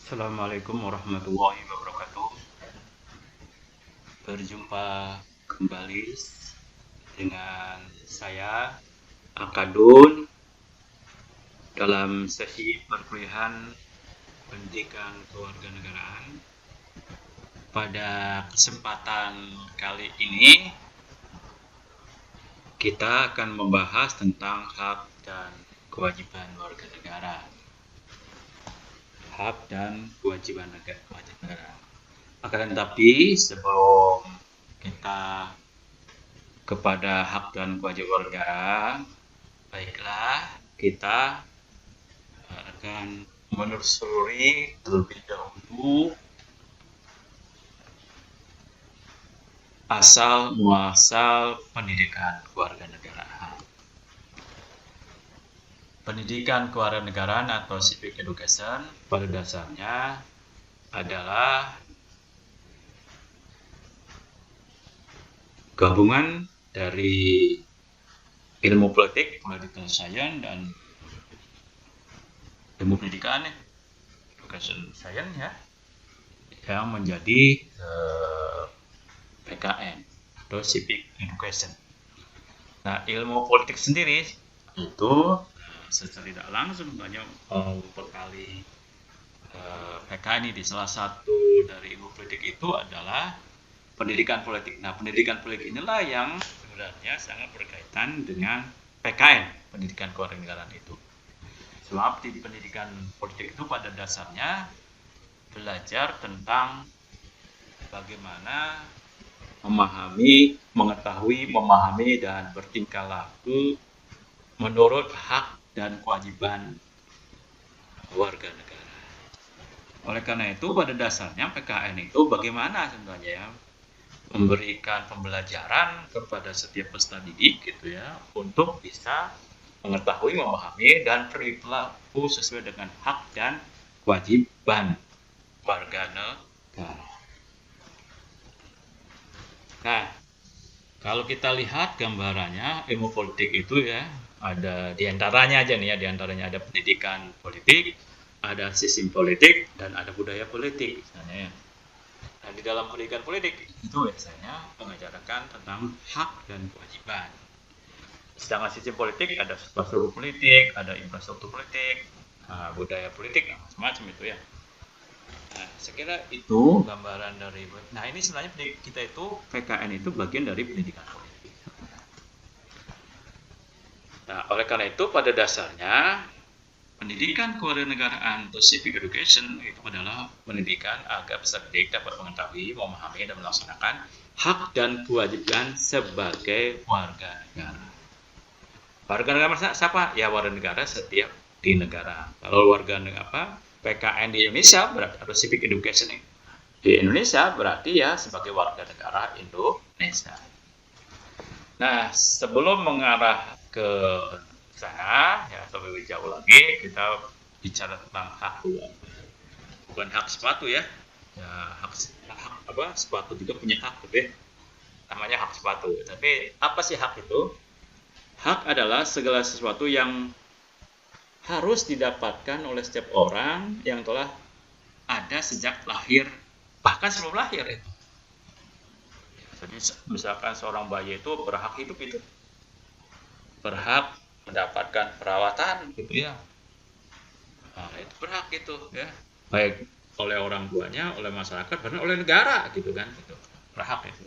Assalamualaikum warahmatullahi wabarakatuh. Berjumpa kembali dengan saya Akadun dalam sesi perkuliahan pendidikan kewarganegaraan. Pada kesempatan kali ini kita akan membahas tentang hak dan kewajiban warga negara. Hak dan kewajiban negara. Akan tetapi sebelum kita kepada hak dan kewajiban negara, baiklah kita akan menelusuri terlebih dahulu asal muasal pendidikan kewarganegaraan. Pendidikan kewarganegaraan atau civic education pada dasarnya adalah gabungan dari ilmu politik, political science, dan ilmu pendidikan, education science ya, yang menjadi PKN atau civic education. Nah, ilmu politik sendiri itu secara tidak langsung banyak membekali PKN ini. Salah satu dari ilmu politik itu adalah pendidikan politik. Nah, pendidikan politik inilah yang sebenarnya sangat berkaitan dengan PKN, pendidikan kewarganegaraan itu. Sebab di pendidikan politik itu pada dasarnya belajar tentang bagaimana memahami, dan bertingkah laku menurut hak dan kewajiban warga negara. Oleh karena itu, pada dasarnya PKN itu bagaimana sebenarnya ya, memberikan pembelajaran kepada setiap peserta didik gitu ya, untuk bisa mengetahui, memahami, dan berperilaku sesuai dengan hak dan kewajiban warga negara. Nah, kalau kita lihat gambarannya, ilmu politik itu ya, ada diantaranya aja nih ya, diantaranya ada pendidikan politik, ada sistem politik, dan ada budaya politik misalnya ya. Nah, di dalam pendidikan politik itu biasanya mengajarkan tentang hak dan kewajiban. Sedangkan sistem politik ada struktur politik, ada infrastruktur politik, budaya politik, macam-macam itu ya. Nah, saya kira itu gambaran dari. Nah, ini sebenarnya kita itu PKN itu bagian dari pendidikan politik. Nah, oleh karena itu pada dasarnya pendidikan kewarganegaraan atau civic education itu adalah pendidikan agar peserta didik dapat mengetahui, memahami, dan melaksanakan hak dan kewajiban sebagai warga negara. Warga negara siapa? Ya, warga negara setiap di negara. Kalau warga negara PKN di Indonesia berarti atau civic education di Indonesia berarti ya sebagai warga negara Indonesia. Nah, sebelum mengarah ke sana ya, lebih jauh lagi kita bicara tentang hak dulu. Bukan hak sepatu ya. Ya, hak apa, sepatu juga punya hak gitu ya. Namanya hak sepatu. Tapi apa sih hak itu? Hak adalah segala sesuatu yang harus didapatkan oleh setiap orang yang telah ada sejak lahir, bahkan sebelum lahir itu. Jadi misalkan seorang bayi itu berhak hidup, itu berhak mendapatkan perawatan gitu ya. Nah, itu berhak itu ya, baik oleh orang tuanya, oleh masyarakat, bahkan oleh negara gitu kan, itu berhak itu.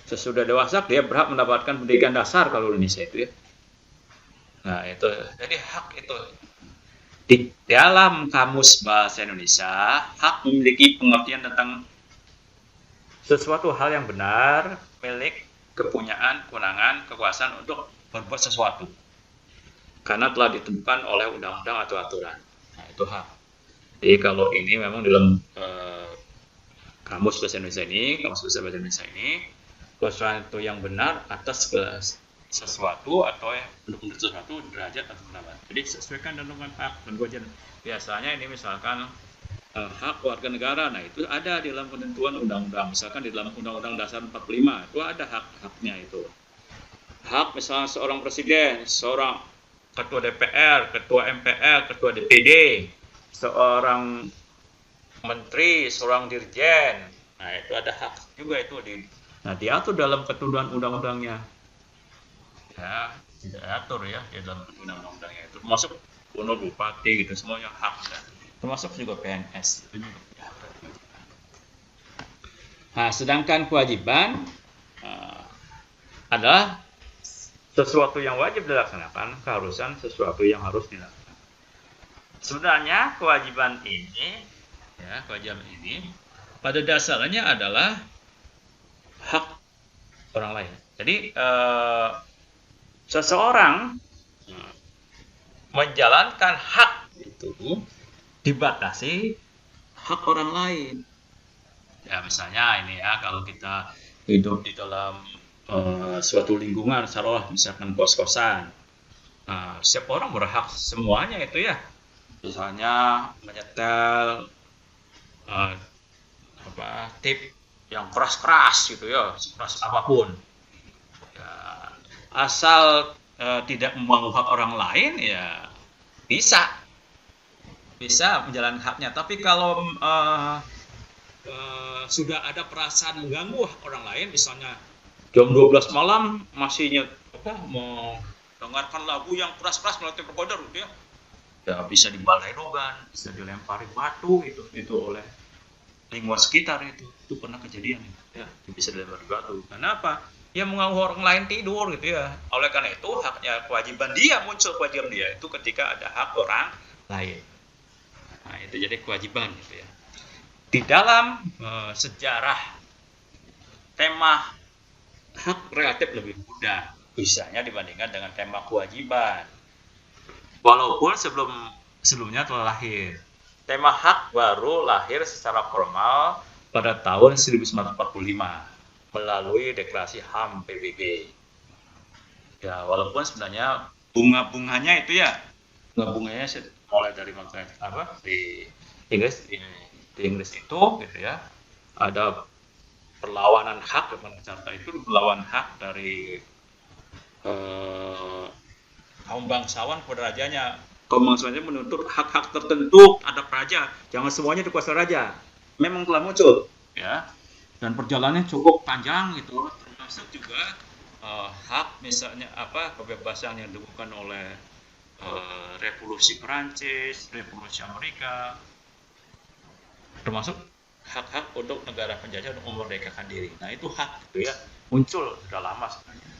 Sesudah dewasa dia berhak mendapatkan pendidikan dasar kalau Indonesia itu ya. Nah, itu jadi hak itu. Di dalam kamus bahasa Indonesia, hak memiliki pengertian tentang sesuatu hal yang benar, milik, kepunyaan, kewenangan, kekuasaan untuk berbuat sesuatu. Karena telah ditentukan oleh undang-undang atau aturan. Nah, itu hak. Jadi kalau ini memang dalam kamus bahasa Indonesia ini, sesuatu yang benar atas sesuatu atau untuk sesuatu derajat atau pendapat. Jadi sesuaikan dengan hak dan kewajiban. Biasanya ini misalkan hak warga negara, nah itu ada di dalam ketentuan undang-undang. Misalkan di dalam Undang-Undang Dasar 45 itu ada hak-haknya itu. Hak misalnya seorang presiden, seorang ketua DPR, ketua MPR, ketua DPD, seorang menteri, seorang dirjen. Nah, itu ada hak juga itu nah, diatur dalam ketentuan undang-undangnya. Ya, tidak atur ya di dalam undang-undangnya itu. Termasuk gubernur, bupati gitu, semuanya hak. Ya. Termasuk juga PNS. Itu juga ya. Nah, sedangkan kewajiban adalah sesuatu yang wajib dilaksanakan, keharusan sesuatu yang harus dilaksanakan. Sebenarnya kewajiban ini pada dasarnya adalah hak orang lain. Jadi seseorang menjalankan hak itu dibatasi hak orang lain. Ya misalnya ini ya, kalau kita hidup di dalam suatu lingkungan, misalkan kos-kosan, setiap orang berhak semuanya itu ya, misalnya menyetel tip yang keras-keras gitu ya, keras apapun ya, asal tidak mengganggu hak orang lain ya bisa menjalankan haknya. Tapi kalau sudah ada perasaan mengganggu hak orang lain, misalnya jam 12 malam masih mau dengarkan lagu yang keras-keras melalui recorder gitu ya bisa dibalai-rogan, bisa dilempari batu itu oleh lingkungan sekitar. Itu pernah kejadian ya, bisa dilempari batu. Kenapa? Ya mengganggu orang lain tidur gitu ya. Oleh karena itu haknya, kewajiban dia muncul, kewajiban dia itu ketika ada hak orang lain. Nah, itu jadi kewajiban gitu ya. Di dalam sejarah tema hak relatif lebih mudah bisanya dibandingkan dengan tema kewajiban. Walaupun sebelumnya telah lahir. Tema hak baru lahir secara formal pada tahun 1945 melalui deklarasi HAM PBB. Ya, walaupun sebenarnya bunga-bunganya itu ya, bunga-bunganya mulai dari di Inggris itu gitu ya. Ada perlawanan hak, perlawanan hak dari kaum bangsawan kepada rajanya. Kaum bangsawan menuntut hak-hak tertentu ada raja, jangan semuanya dikuasai raja. Memang telah muncul ya, dan perjalanannya cukup panjang gitu, termasuk juga hak misalnya kebebasan yang dibutuhkan oleh revolusi Perancis, revolusi Amerika, termasuk hak-hak untuk negara penjajah untuk memerdekakan diri. Nah itu hak gitu ya, muncul sudah lama sebenarnya.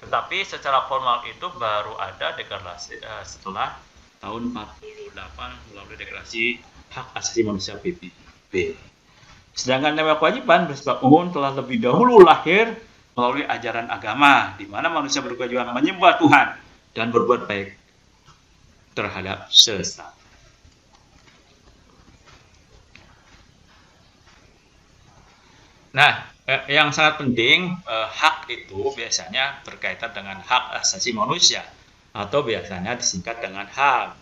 Tetapi secara formal itu baru ada deklarasi setelah tahun 48 melalui deklarasi hak asasi manusia PBB. Sedangkan tema kewajiban bersifat umum telah lebih dahulu lahir melalui ajaran agama, di mana manusia berkewajiban menyembah Tuhan dan berbuat baik terhadap sesama. Nah, yang sangat penting, hak itu biasanya berkaitan dengan hak asasi manusia atau biasanya disingkat dengan HAM.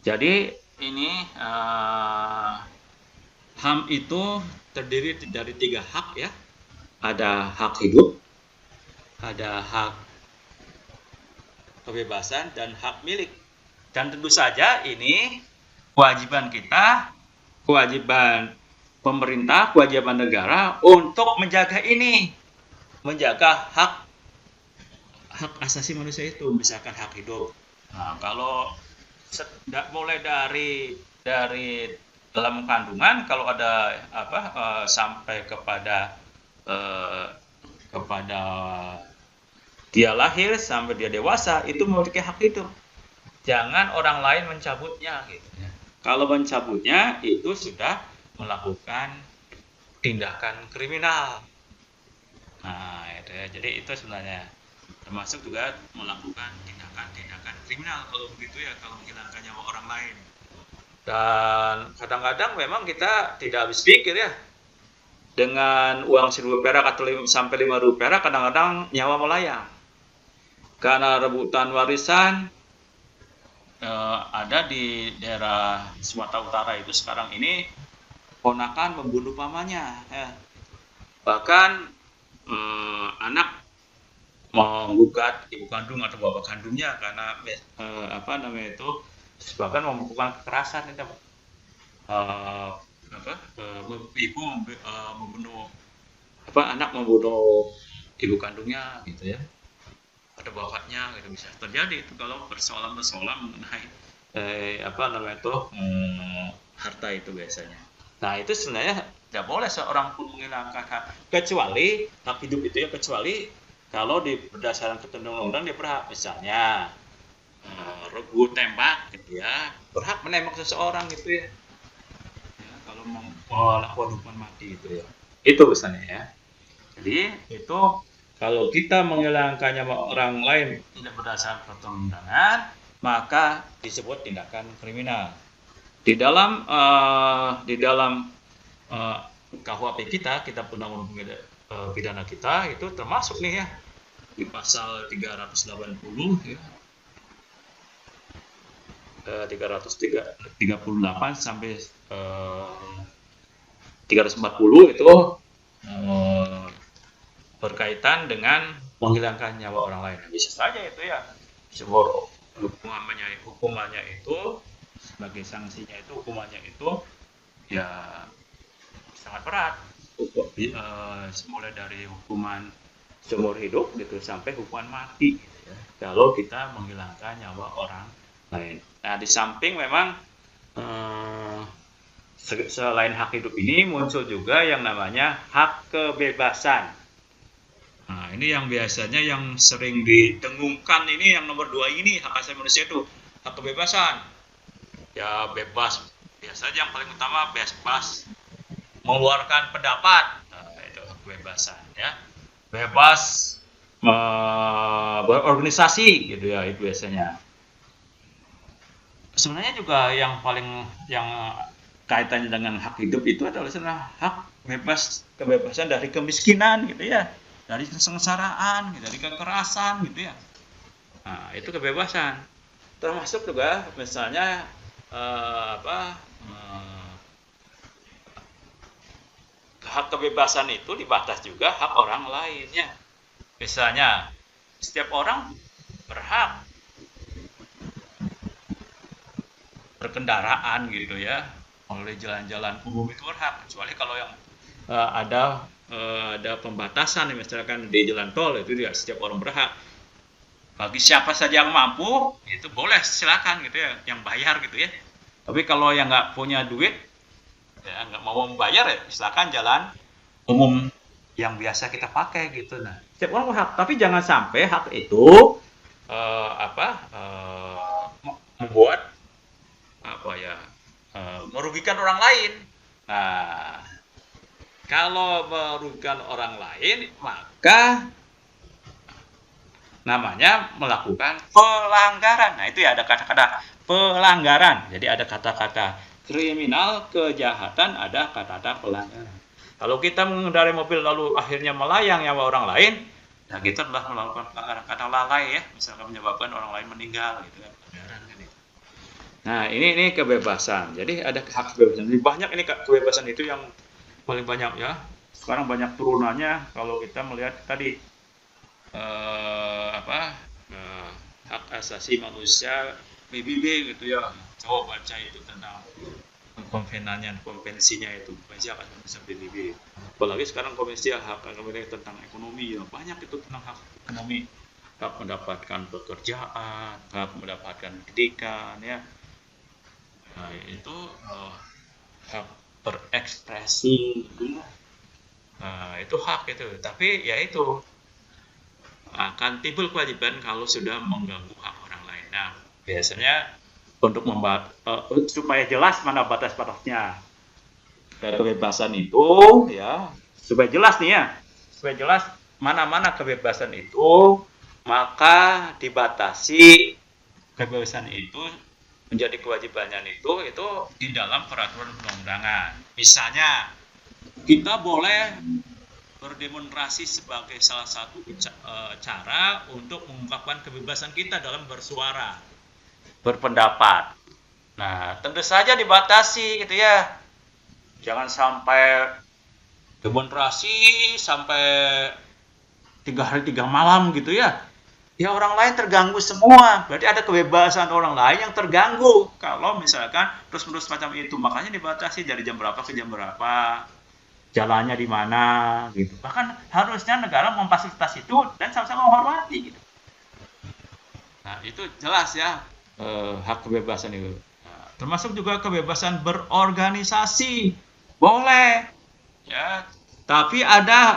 Jadi ini HAM itu terdiri dari 3 hak ya. Ada hak hidup, ada hak kebebasan, dan hak milik. Dan tentu saja ini kewajiban kita, kewajiban pemerintah, kewajiban negara untuk menjaga ini, menjaga hak asasi manusia itu, misalkan hak hidup. Nah, kalau mulai dari dalam kandungan, kalau ada sampai kepada dia lahir sampai dia dewasa itu memiliki hak hidup. Jangan orang lain mencabutnya gitu. Kalau mencabutnya itu sudah melakukan tindakan kriminal. Nah, itu ya. Jadi itu sebenarnya termasuk juga melakukan tindakan kriminal kalau begitu ya, kalau menghilangkan nyawa orang lain. Dan kadang-kadang memang kita tidak habis pikir ya. Dengan uang 1.000 perak atau sampai 5.000 perak kadang-kadang nyawa melayang. Karena rebutan warisan ada di daerah Sumatera Utara itu sekarang ini, ponakan membunuh pamannya ya. Bahkan anak menggugat ibu kandung atau bapak kandungnya karena bahkan melakukan kekerasan itu. eh, ibu membunuh anak membunuh ibu kandungnya gitu ya, atau bapaknya gitu, bisa terjadi itu kalau persoalan-persoalan mengenai harta itu biasanya. Nah itu sebenarnya tidak boleh seorang pun menghilangkan hak, kecuali hak hidup itu ya, kecuali kalau berdasarkan ketentuan undang dia berhak, misalnya regu tembak gitu ya, berhak menembak seseorang gitu ya, kalau mau melakukan hukuman mati itu ya, itu misalnya ya. Jadi itu kalau kita menghilangkan nyawa orang lain tidak berdasarkan perundang-undangan, maka disebut tindakan kriminal. Di dalam KUHP kita undang-undang pidana kita itu termasuk nih ya, di pasal 380 ya, 338 sampai 340 itu berkaitan dengan menghilangkan nyawa orang lain. Bisa saja itu ya, sebuah hukumannya itu sebagai sanksinya itu, hukumannya itu ya sangat berat, mulai dari hukuman seumur hidup gitu sampai hukuman mati gitu ya, kalau kita menghilangkan nyawa orang lain. Nah di samping memang selain hak hidup ini muncul juga yang namanya hak kebebasan. Nah ini yang biasanya yang sering didengungkan, ini yang nomor 2 ini, hak asasi manusia itu hak kebebasan. Ya bebas, biasanya yang paling utama bebas mengeluarkan pendapat, itu kebebasan ya, bebas berorganisasi gitu ya, itu biasanya. Sebenarnya juga yang paling yang kaitannya dengan hak hidup itu adalah hak kebebasan dari kemiskinan gitu ya, dari kesengsaraan, dari kekerasan gitu ya. Nah itu kebebasan, termasuk juga misalnya hak kebebasan itu dibatas juga hak orang lainnya. Misalnya setiap orang berhak berkendaraan gitu ya, oleh jalan-jalan umum itu berhak, kecuali kalau yang ada pembatasan misalkan di jalan tol, itu dia setiap orang berhak. Bagi siapa saja yang mampu itu boleh, silakan gitu ya, yang bayar gitu ya. Tapi kalau yang nggak punya duit ya, nggak mau membayar ya silakan jalan umum yang biasa kita pakai gitu. Nah setiap orang berhak, tapi jangan sampai hak itu membuat merugikan orang lain. Nah kalau merugikan orang lain maka namanya melakukan pelanggaran. Nah itu ya, ada kata-kata pelanggaran, jadi ada kata-kata kriminal, kejahatan, ada kata-kata pelanggaran. Kalau kita mengendarai mobil lalu akhirnya melayang nyawa orang lain, nah kita telah melakukan pelanggaran, kata lalai ya, misalkan menyebabkan orang lain meninggal gitu kan. Nah ini kebebasan, jadi ada hak kebebasan. Jadi banyak ini kebebasan itu yang paling banyak ya. Sekarang banyak turunannya kalau kita melihat tadi hak asasi manusia PBB gitu ya. Coba baca itu tentang konvensinya itu, konvensi hak asasi manusia PBB. Apalagi sekarang konvensi hak tentang ekonomi ya, banyak itu tentang hak ekonomi, hak mendapatkan pekerjaan, hak mendapatkan pendidikan ya. Nah, itu hak berekspresi gitu ya. Nah, itu hak itu, tapi ya itu akan timbul kewajiban kalau sudah mengganggu hak orang lain. Nah, biasanya untuk supaya jelas mana batas-batasnya kebebasan itu ya, supaya jelas nih ya, supaya jelas mana-mana kebebasan itu, maka dibatasi kebebasan itu menjadi kewajibannya itu di dalam peraturan perundang-undangan. Misalnya kita boleh berdemonstrasi sebagai salah satu cara untuk mengungkapkan kebebasan kita dalam bersuara, berpendapat. Nah, tentu saja dibatasi gitu ya. Jangan sampai demonstrasi sampai 3 hari 3 malam gitu ya. ya orang lain terganggu semua. Berarti ada kebebasan orang lain yang terganggu kalau misalkan terus-menerus macam itu. Makanya dibatasi dari jam berapa ke jam berapa, jalannya di mana gitu. Bahkan harusnya negara memfasilitasi itu dan sama-sama menghormati gitu. Nah, itu jelas ya, hak kebebasan itu. Nah, termasuk juga kebebasan berorganisasi. Boleh ya, tapi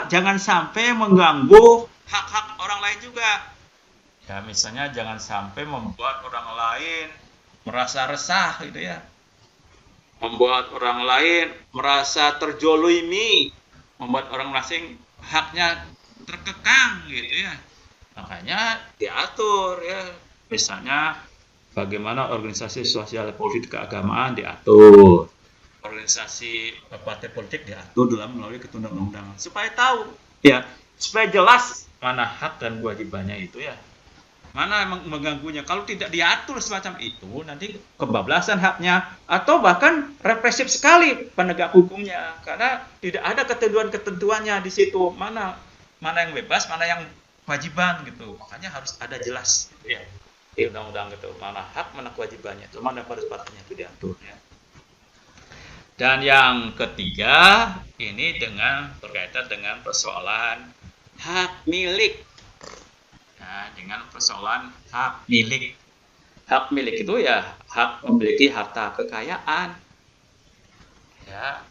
jangan sampai mengganggu hak-hak orang lain juga. Ya, misalnya jangan sampai membuat orang lain merasa resah gitu ya. Membuat orang lain merasa terjolimi, membuat orang asing haknya terkekang gitu ya. Makanya diatur ya, misalnya bagaimana organisasi sosial politik keagamaan diatur, organisasi partai politik diatur dalam melalui ketentuan undang-undang supaya tahu ya, supaya jelas mana hak dan kewajibannya itu ya, mana yang mengganggunya. Kalau tidak diatur semacam itu, nanti kebablasan haknya atau bahkan represif sekali penegak hukumnya karena tidak ada ketentuan-ketentuannya di situ, mana yang bebas, mana yang kewajiban gitu. Makanya harus ada jelas gitu ya di undang-undang gitu, mana hak, mana kewajibannya itu, mana batas-batasnya itu diatur ya. Dan yang ketiga ini berkaitan dengan persoalan hak milik. Nah, dengan persoalan hak milik. Hak milik itu ya hak memiliki harta kekayaan. Ya.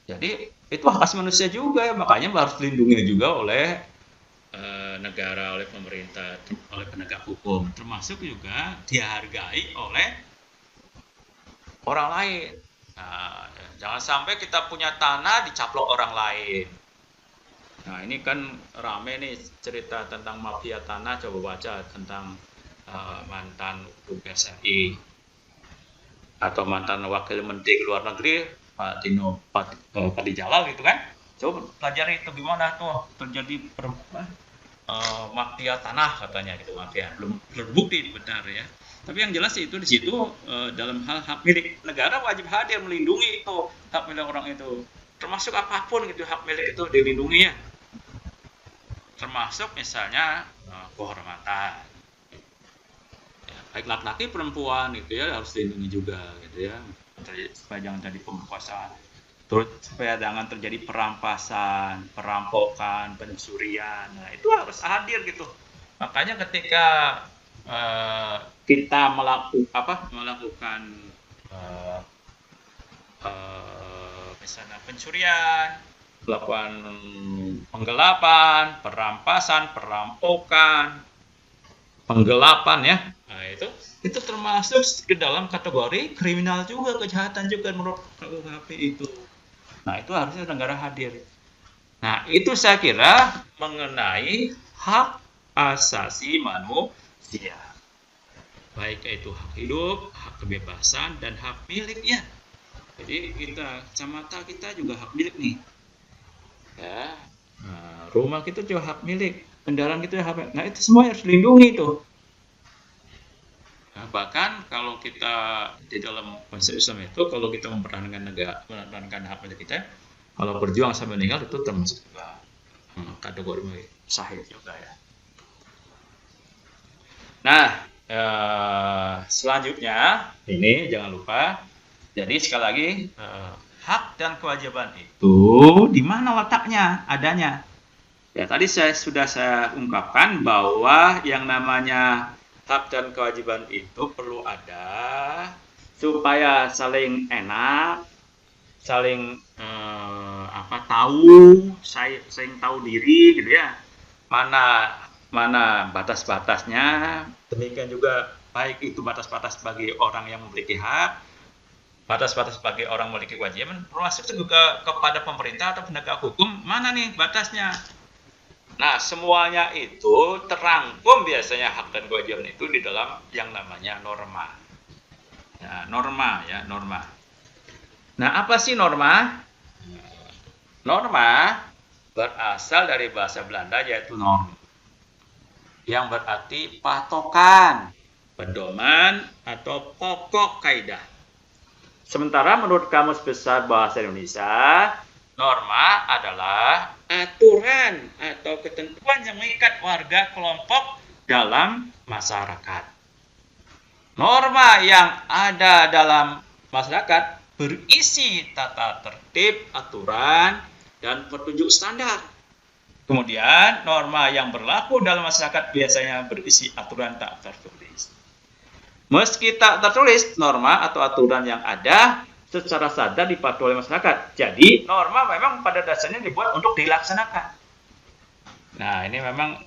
Jadi itu hak asasi manusia juga, makanya harus dilindungi juga oleh negara, oleh pemerintah, oleh penegak hukum, termasuk juga dihargai oleh orang lain. Nah, jangan sampai kita punya tanah dicaplok orang lain. Nah, ini kan rame nih cerita tentang mafia tanah, coba baca tentang mantan PSNI atau mantan wakil menteri luar negeri Pak Dino Patijalal gitu kan. Coba pelajari itu gimana tuh terjadi mafia tanah katanya gitu, mafia belum terbukti benar ya. Tapi yang jelas itu di situ dalam hal hak milik, negara wajib hadir melindungi itu hak milik orang itu, termasuk apapun gitu hak milik itu dilindungi ya, termasuk misalnya kehormatan ya, baik laki-laki perempuan gitu ya harus dilindungi juga gitu ya, supaya jangan jadi pemerkosaan, terus supaya jangan terjadi perampasan, perampokan, pencurian. Nah, itu harus hadir gitu. Makanya ketika kita melakukan misalnya pencurian, melakukan penggelapan, perampasan, perampokan, penggelapan ya. Nah, itu termasuk ke dalam kategori kriminal juga, kejahatan juga menurut KUHP itu. Nah, itu harusnya negara hadir. Nah, itu saya kira mengenai hak asasi manusia. Baik itu hak hidup, hak kebebasan, dan hak milik ya. Jadi kacamata kita juga hak milik nih. Ya, nah, rumah kita juga hak milik, kendaraan kita hak milik. Nah, itu semua harus dilindungi tuh. Nah, bahkan kalau kita di dalam konsep Islam itu, kalau kita mempertahankan hak milik kita, kalau berjuang sampai meninggal itu termasuk juga kategori sahih juga ya. Nah, selanjutnya ini jangan lupa. Jadi sekali lagi hak dan kewajiban itu di mana letaknya adanya? Ya, tadi sudah saya ungkapkan bahwa yang namanya hak dan kewajiban itu perlu ada supaya saling enak, saling saling tahu diri gitu ya. Mana batas-batasnya. Demikian juga baik itu batas-batas bagi orang yang memiliki hak, batas-batas bagi orang memiliki kewajiban, termasuk juga kepada pemerintah atau penegak hukum, mana nih batasnya. Nah, semuanya itu terangkum biasanya hak dan kewajiban itu di dalam yang namanya norma. Ya, norma. Nah, apa sih norma? Norma berasal dari bahasa Belanda yaitu norm, yang berarti patokan, pedoman, atau pokok kaidah. Sementara menurut Kamus Besar Bahasa Indonesia, norma adalah aturan atau ketentuan yang mengikat warga, kelompok, dalam masyarakat. Norma yang ada dalam masyarakat berisi tata tertib, aturan, dan petunjuk standar. Kemudian, norma yang berlaku dalam masyarakat biasanya berisi aturan tak tertulis. Meski tak tertulis, norma atau aturan yang ada secara sadar dipatuhi oleh masyarakat. Jadi, norma memang pada dasarnya dibuat untuk dilaksanakan. Nah, ini memang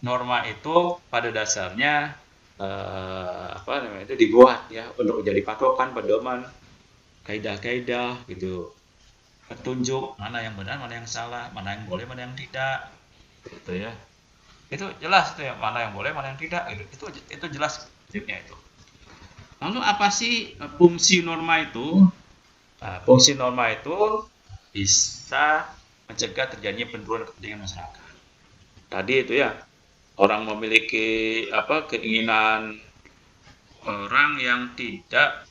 norma itu pada dasarnya itu dibuat ya untuk menjadi patokan, pedoman, kaidah-kaidah gitu, petunjuk mana yang benar, mana yang salah, mana yang boleh, mana yang tidak, gitu ya. Itu jelas itu ya, mana yang boleh, mana yang tidak, gitu. Itu jelas prinsipnya itu. Lalu apa sih fungsi norma itu? Nah, fungsi norma itu bisa mencegah terjadinya benturan kepentingan masyarakat. Tadi itu ya, orang memiliki keinginan, orang yang tidak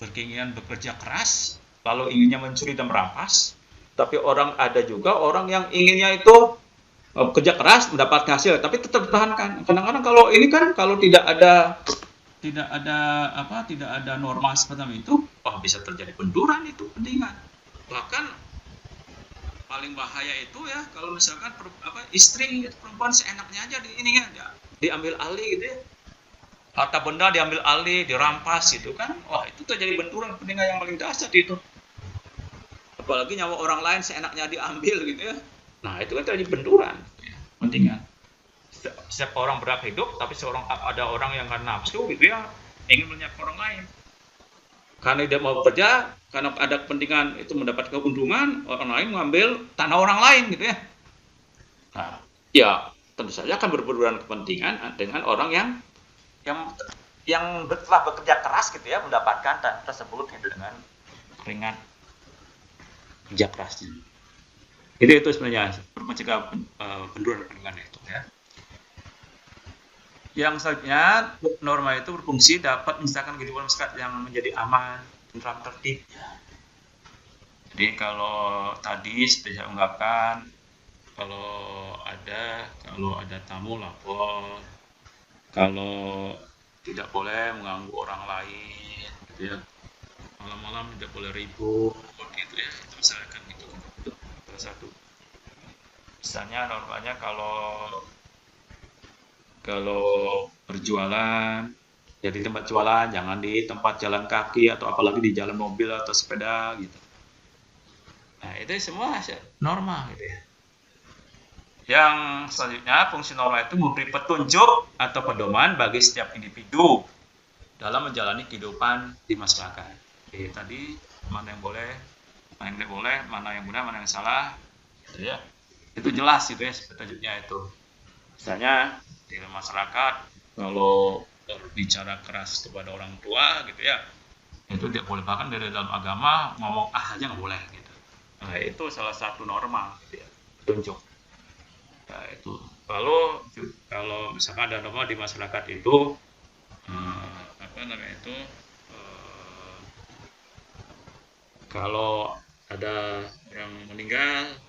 berkeinginan bekerja keras, lalu inginnya mencuri dan merampas. Tapi ada juga orang yang inginnya itu bekerja keras mendapatkan hasil, tapi tetap dipertahankan. Kadang-kadang kalau ini kan kalau tidak ada norma seperti itu, bisa terjadi benturan itu kepentingan. Bahkan paling bahaya itu ya kalau misalkan istri perempuan seenaknya aja diambil alih gitu ya, harta benda diambil alih, dirampas gitu kan, itu terjadi benturan kepentingan yang paling dahsyat itu. Apalagi nyawa orang lain seenaknya diambil gitu ya, nah itu kan terjadi benturan kepentingan. Setiap orang berhak hidup, tapi ada orang yang kan nafsu gitu ya, ingin menyakiti orang lain. Karena dia mau bekerja, karena ada kepentingan itu mendapat keuntungan, orang lain mengambil tanah orang lain gitu ya. Nah, ya tentu saja akan berbenturan kepentingan dengan orang yang telah bekerja keras gitu ya, mendapatkan tanah tersebut gitu, dengan keringat kerja kerasnya. Itu sebenarnya mencegah benturan kepentingan itu ya. Yang selanjutnya, norma itu berfungsi dapat menciptakan kehidupan masyarakat yang menjadi aman, tentram, tertib. Jadi kalau tadi seperti saya ungkapkan, kalau ada tamu lapor, kalau tidak boleh mengganggu orang lain, gitu ya. Malam-malam tidak boleh ribut, gitu ya. Itu misalkan itu salah satu. Misalnya normanya kalau berjualan, jadi tempat jualan jangan di tempat jalan kaki atau apalagi di jalan mobil atau sepeda gitu. Nah, itu semua norma gitu ya. Yang selanjutnya, fungsi norma itu memberi petunjuk atau pedoman bagi setiap individu dalam menjalani kehidupan di masyarakat. Jadi tadi mana yang boleh, mana yang tidak boleh, mana yang benar, mana yang salah, gitu ya. Itu jelas gitu ya petunjuknya itu. Misalnya di masyarakat kalau berbicara keras kepada orang tua gitu ya, itu tidak boleh, bahkan dari dalam agama ngomong aja nggak boleh gitu. Nah, itu salah satu norma gitu ya, petunjuk. Nah, itu kalau misalkan ada norma di masyarakat itu kalau ada orang meninggal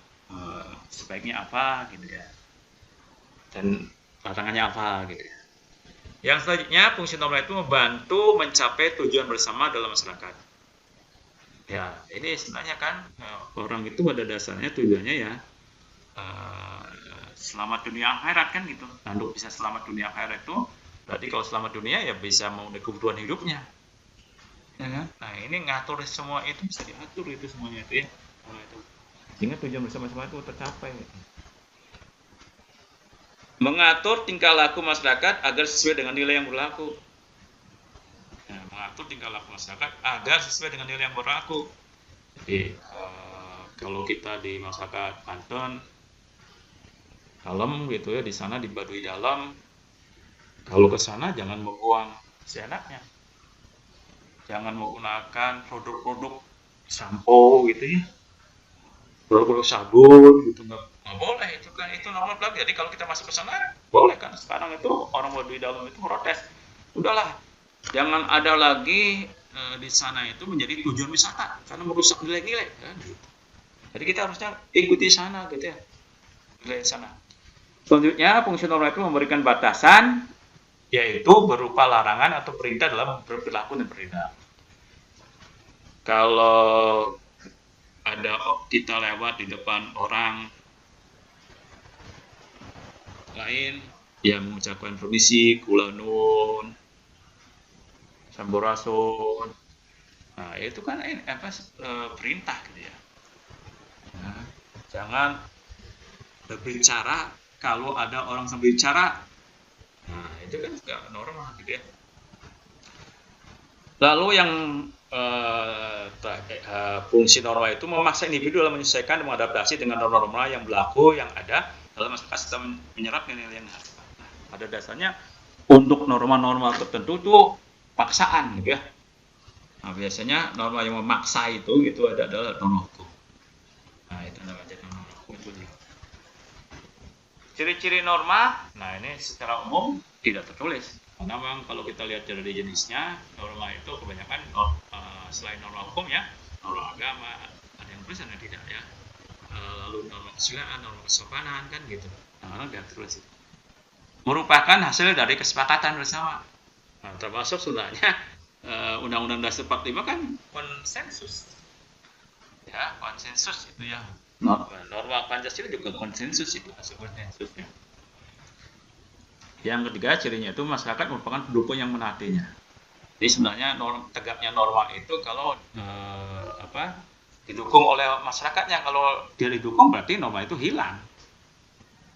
sebaiknya apa gitu ya, dan tantangannya apa gitu ya. Yang selanjutnya, fungsi norma itu membantu mencapai tujuan bersama dalam masyarakat. Ya, ini sebenarnya kan orang itu pada dasarnya tujuannya ya selamat dunia akhirat kan gitu. Nah, untuk bisa selamat dunia akhirat itu berarti kalau selamat dunia ya bisa memenuhi kebutuhan hidupnya. Ya kan? Nah, ini ngatur semua itu bisa diatur itu semuanya itu ya. Nah, itu. Sehingga tujuan bersama-sama itu tercapai. Mengatur tingkah laku masyarakat agar sesuai dengan nilai yang berlaku. Nah, mengatur tingkah laku masyarakat agar sesuai dengan nilai yang berlaku. Jadi kalau kita di masyarakat Banten kalem gitu ya, di sana di Baduy Dalam, kalau ke sana jangan membuang seenaknya, jangan menggunakan produk-produk sampo gitu ya, produk-produk sabun gitu, nggak boleh, itu kan itu normal lagi. Jadi kalau kita masuk ke sana boleh kan. Sekarang itu orang Baduy Dalam itu protes, udahlah jangan ada lagi di sana itu menjadi tujuan wisata karena merusak nilai-nilai kan gitu. Jadi kita harusnya ikuti sana gitu ya, nilai sana. Selanjutnya, fungsi norma itu memberikan batasan, yaitu berupa larangan atau perintah dalam berperilaku dan bertindak. Kalau ada kita lewat di depan orang lain yang mengucapkan permisi, kula nun, sampurasun, nah itu kan perintah gitu ya. Nah, jangan berbicara kalau ada orang sambil bicara. Nah, itu kan juga normal gitu ya. Lalu yang fungsi norma itu memaksa individu dalam menyesuaikan dan mengadaptasi dengan norma-norma yang berlaku yang ada dalam masyarakat serta menyerap nilai-nilai yang ada. Nah, pada dasarnya untuk norma-norma tertentu itu paksaan gitu ya. Nah, biasanya norma yang memaksa itu adalah norma hukum. Nah, itu namanya norma hukum itu. Ciri-ciri norma, nah ini secara umum tidak tertulis. Karena memang kalau kita lihat dari jenisnya, norma itu kebanyakan selain norma hukum ya, norma agama, ada yang tulis ada tidak ya. Lalu norma kesusilaan, norma kesopanan kan gitu. Nah, tidak tertulis. Merupakan hasil dari kesepakatan bersama. Nah, termasuk sebenarnya Undang-Undang Dasar 45 kan konsensus. Ya, konsensus itu ya. Norma Pancasila juga konsensus itu, hasil konsensusnya. Yang ketiga, cirinya itu masyarakat merupakan pendukung yang menaatinya. Jadi sebenarnya tegaknya norma itu kalau didukung oleh masyarakatnya. Kalau dia didukung berarti norma itu hilang.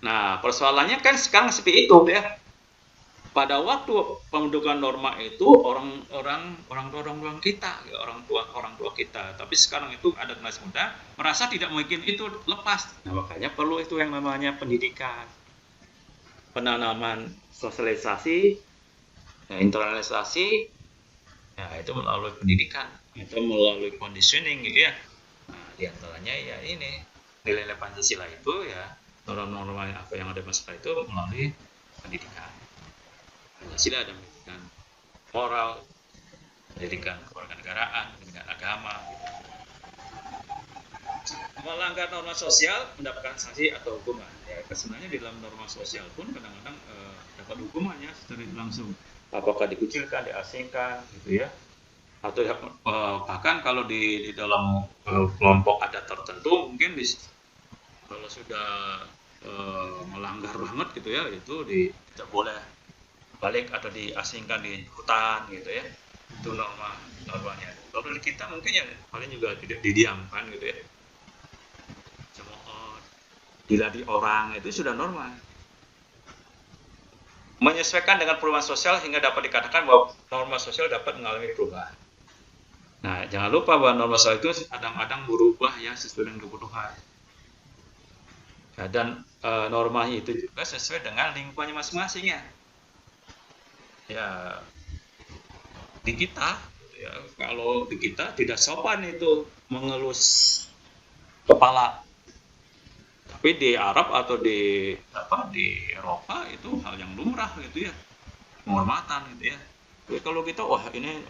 Nah, persoalannya kan sekarang seperti itu ya. Pada waktu pembentukan norma itu orang tua kita, ya, orang tua kita. Tapi sekarang itu ada generasi muda merasa tidak mungkin itu lepas. Nah, makanya perlu itu yang namanya pendidikan, penanaman sosialisasi, internalisasi, ya itu melalui pendidikan, itu melalui conditioning gitu ya. Nah, diantaranya ya ini nilai-nilai Pancasila itu ya norma-norma apa yang ada masalah itu melalui pendidikan. Pancasila ada pendidikan moral, pendidikan kewarganegaraan, pendidikan agama. Gitu. Melanggar norma sosial mendapatkan sanksi atau hukuman. Ya, sebenarnya di dalam norma sosial pun kadang-kadang dapat hukumannya secara langsung. Apakah dikucilkan, diasingkan, gitu ya? Atau bahkan kalau di dalam kelompok adat tertentu mungkin kalau sudah melanggar banget gitu ya, itu tidak boleh balik atau diasingkan di hutan gitu ya. Itu normanya. Kalau di kita mungkin ya paling juga tidak didiamkan gitu ya. Diladi orang itu sudah normal. Menyesuaikan dengan perubahan sosial hingga dapat dikatakan bahwa norma sosial dapat mengalami perubahan. Nah, jangan lupa bahwa norma sosial itu kadang-kadang berubah ya sesuai dengan kebutuhan. Nah, dan normanya itu juga sesuai dengan lingkungannya masing-masing ya. Ya, di kita, ya, kalau di kita tidak sopan itu mengelus kepala. Tapi di Arab atau di Eropa itu hal yang lumrah gitu ya, penghormatan gitu ya. Tapi kalau kita wah ini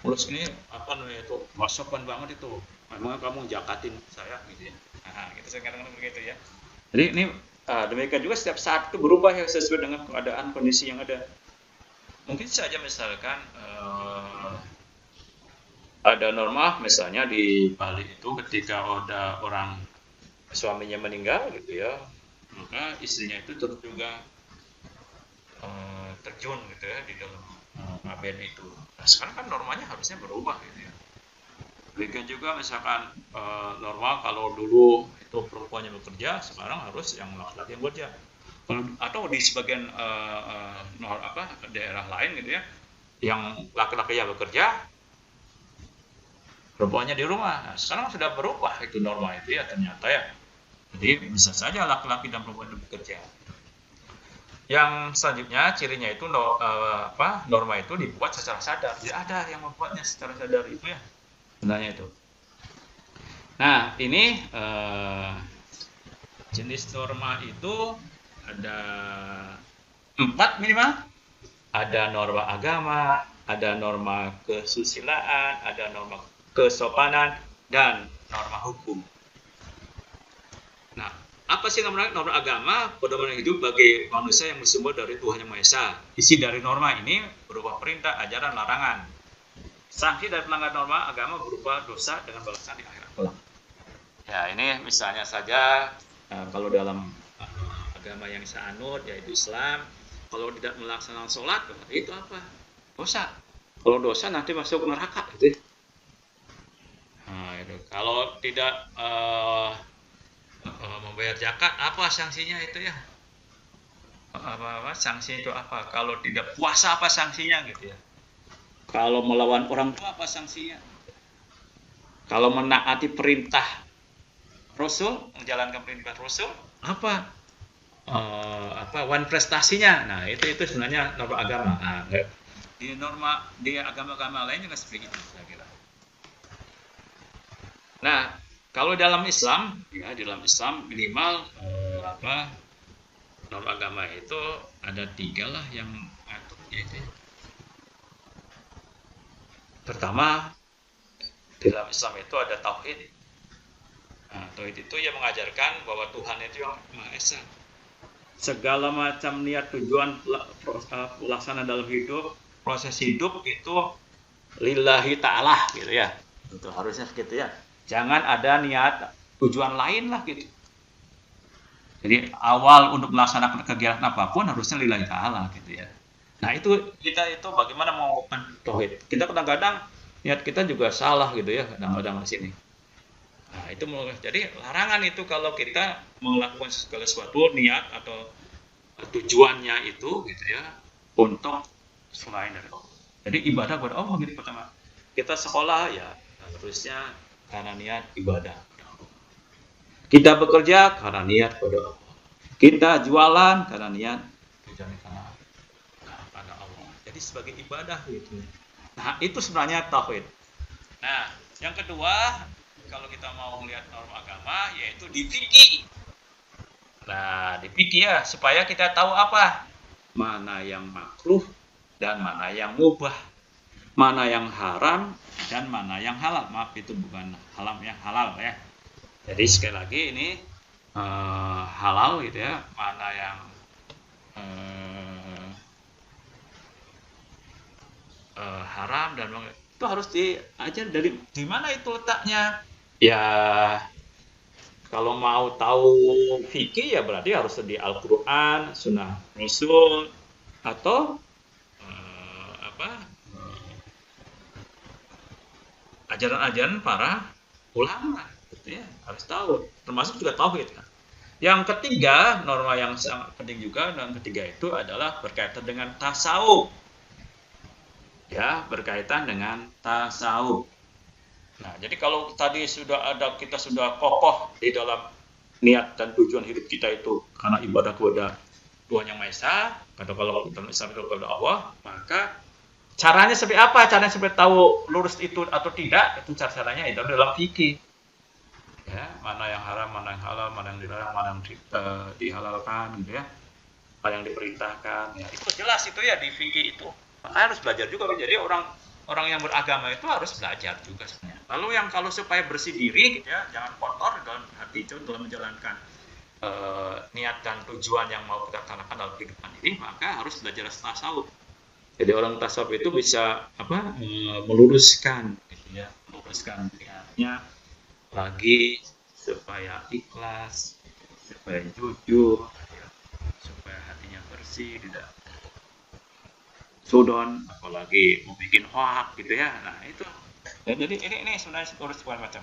mulus ini apa namanya itu nggak sopan banget itu, memang kamu jakatin saya gitu ya. Nah, gitu kadang-kadang begitu ya. Jadi ini demikian juga setiap saat itu berubah ya sesuai dengan keadaan kondisi yang ada. Mungkin saja misalkan ada norma misalnya di Bali itu ketika ada orang suaminya meninggal gitu ya, maka istrinya itu turut juga terjun gitu ya di dalam ABN itu. Nah, sekarang kan normanya harusnya berubah gitu ya. Demikian juga misalkan normal kalau dulu itu perempuannya bekerja, sekarang harus yang laki-laki yang bekerja. Atau di sebagian daerah lain gitu ya, yang laki-laki yang bekerja, perempuannya di rumah. Nah, sekarang sudah berubah itu norma itu ya ternyata ya. Jadi bisa saja laki-laki dan perempuan itu bekerja. Yang selanjutnya cirinya itu norma itu dibuat secara sadar. Tidak ada yang membuatnya secara sadar itu ya. Sebenarnya itu. Nah ini jenis norma itu ada 4 minimal. Ada norma agama, ada norma kesusilaan, ada norma kesopanan, dan norma hukum. Nah, Apa sih norma agama? Pedoman hidup bagi manusia yang bersumber dari Tuhan Yang Maha Esa. Isi dari norma ini berupa perintah, ajaran, larangan. Sanksi dari pelanggar norma agama berupa dosa dengan balasan di akhirat kelak. Ya, ini misalnya saja kalau dalam agama yang saya anut yaitu Islam, kalau tidak melaksanakan sholat, itu apa? Dosa. Kalau dosa nanti masuk neraka gitu. Nah, itu. Kalau tidak membayar zakat, apa sanksinya itu ya? Apa sanksi itu apa? Kalau tidak puasa apa sanksinya gitu ya? Kalau melawan orang tua apa sanksinya? Kalau menaati perintah Rasul, menjalankan perintah Rasul, apa? Wan prestasinya. Nah, itu sebenarnya norma agama. Nah, di agama-agama lain juga seperti itu, saya kira. Nah, kalau dalam Islam, ya dalam Islam minimal norma agama itu ada 3 lah yang atur, yaitu pertama, dalam Islam itu ada tauhid. Nah, tauhid itu yang mengajarkan bahwa Tuhan itu yang Maha Esa. Segala macam niat tujuan pelaksanaan dalam hidup, proses hidup itu lillahi ta'ala gitu ya. Itu harusnya segitu ya. Jangan ada niat tujuan lain lah gitu. Jadi awal untuk melaksanakan kegiatan apapun harusnya lillahi ta'ala gitu ya. Nah, itu kita itu bagaimana mengungkapkan tauhid. Kita kadang-kadang niat kita juga salah gitu ya, kadang-kadang di sini. Nah, itu jadi larangan itu kalau kita melakukan segala sesuatu niat atau tujuannya itu gitu ya untuk selain dari Allah. Jadi ibadah kepada Allah gitu pertama. Kita sekolah ya harusnya karena niat ibadah. Kita bekerja karena niat kepada Allah. Kita jualan karena niat tujuan karena Allah. Jadi sebagai ibadah gitu. Nah, itu sebenarnya tauhid. Nah, yang kedua, kalau kita mau melihat norma agama yaitu di fikih. Nah, di fikih ya supaya kita tahu apa? Mana yang makruh dan mana yang mubah. Mana yang haram dan mana yang halal. Maaf, itu bukan haram ya, halal ya. Jadi sekali lagi ini halal gitu ya, mana yang haram dan itu harus diajar di mana itu letaknya. Ya kalau mau tahu fikih ya berarti harus di Al-Qur'an, Sunnah Rasul atau ajaran-ajaran para ulama gitu ya, harus tahu, termasuk juga tauhid kan. Yang ketiga, norma yang sangat penting juga dan ketiga itu adalah berkaitan dengan tasawuf. Ya, berkaitan dengan tasawuf. Nah, jadi kalau tadi kita sudah kokoh di dalam niat dan tujuan hidup kita itu karena ibadah kepada Tuhan Yang Maha Esa, atau kalau dalam Islam itu kepada Allah, maka caranya seperti apa? Caranya seperti tahu lurus itu atau tidak, itu caranya itu dalam fikih. Ya, mana yang haram, mana yang halal, mana yang dilarang, mana yang dihalalkan gitu ya. Apa yang diperintahkan. Ya, itu jelas itu ya di fikih itu. Makanya harus belajar juga. Jadi orang yang beragama itu harus belajar juga sebenarnya. Lalu yang kalau supaya bersih diri gitu ya, jangan kotor dalam hati itu dalam menjalankan niat dan tujuan yang mau kita laksanakan dalam kehidupan ini, maka harus belajar tasawuf. Jadi orang tasawuf itu bisa meluruskan gitu ya, meluruskan niatnya lagi supaya ikhlas, supaya jujur, ya, supaya hatinya bersih, tidak sudon, apalagi mau bikin hoak gitu ya. Nah itu, ya, jadi ini sebenarnya urus macam.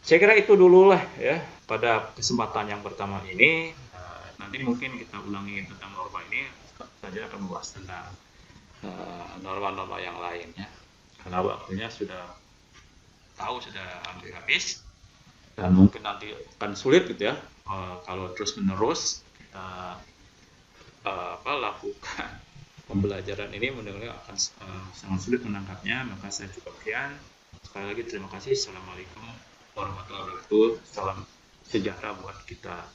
Saya kira itu dulu lah ya pada kesempatan yang pertama ini. Nanti mungkin kita ulangi tentang norma ini, saja akan membahas tentang norma-norma yang lainnya. Karena waktunya sudah hampir habis dan mungkin nanti akan sulit gitu ya kalau terus menerus kita lakukan pembelajaran ini, mudah-mudahan akan sangat sulit menangkapnya. Maka saya cukup sekian. Sekali lagi terima kasih. Assalamualaikum warahmatullahi wabarakatuh. Salam sejahtera buat kita.